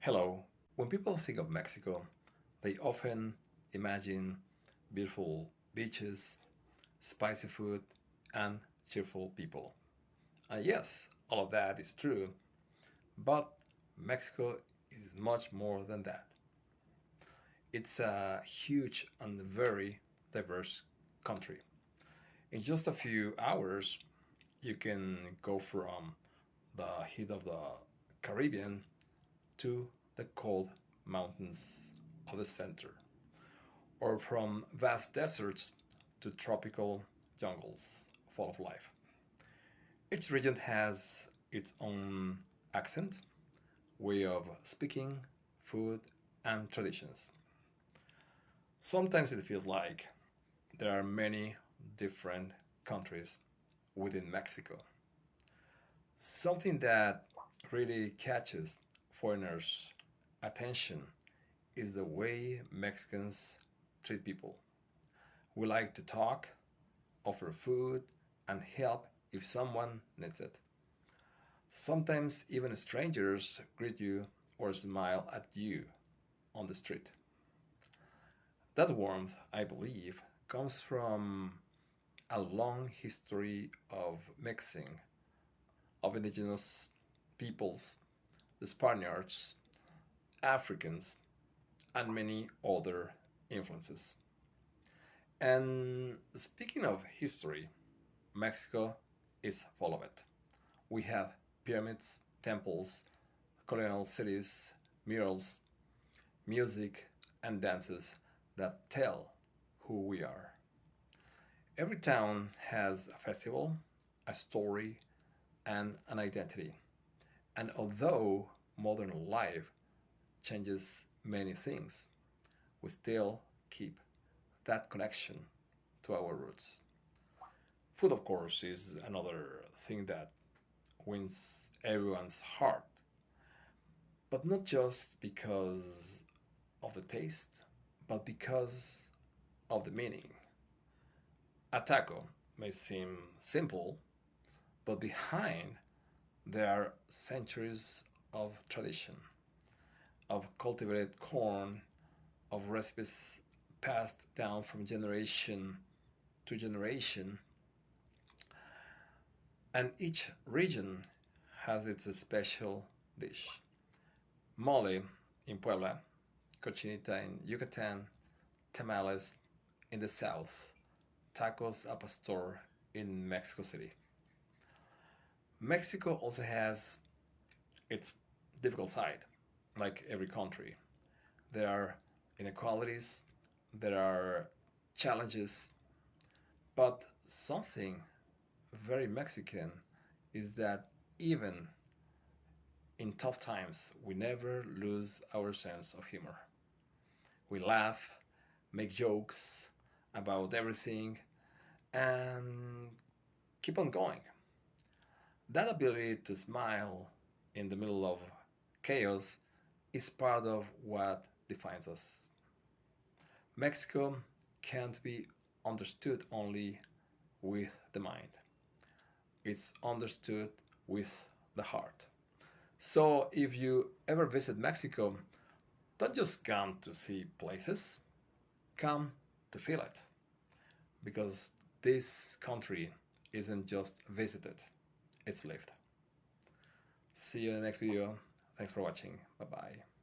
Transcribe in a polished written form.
Hello. When people think of Mexico, they often imagine beautiful beaches, spicy food, and cheerful people. And yes, all of that is true, but Mexico is much more than that. It's a huge and very diverse country. In just a few hours, you can go from the heat of the Caribbean to the cold mountains of the center, or from vast deserts to tropical jungles full of life. Each region has its own accent, way of speaking, food, and traditions. Sometimes it feels like there are many different countries within Mexico. Something that really catches foreigners' attention is the way Mexicans treat people. We like to talk, offer food, and help if someone needs it. Sometimes even strangers greet you or smile at you on the street. That warmth, I believe, comes from a long history of mixing of indigenous peoples, the Spaniards, Africans, and many other influences. And speaking of history, Mexico is full of it. We have pyramids, temples, colonial cities, murals, music, and dances that tell who we are. Every town has a festival, a story, and an identity. And although modern life changes many things, we still keep that connection to our roots. Food, of course, is another thing that wins everyone's heart, but not just because of the taste, but because of the meaning. A taco may seem simple, but behind there are centuries of tradition, of cultivated corn, of recipes passed down from generation to generation, and each region has its special dish. Mole in Puebla, cochinita in Yucatan, tamales in the south, tacos al pastor in Mexico City. Mexico also has its difficult side, like every country. There are inequalities, there are challenges, but something very Mexican is that even in tough times, we never lose our sense of humor. We laugh, make jokes about everything, and keep on going. That ability to smile in the middle of chaos is part of what defines us. Mexico can't be understood only with the mind, it's understood with the heart. So, if you ever visit Mexico, don't just come to see places, come to feel it. Because this country isn't just visited, it's lived. See you in the next video. Thanks for watching. Bye bye.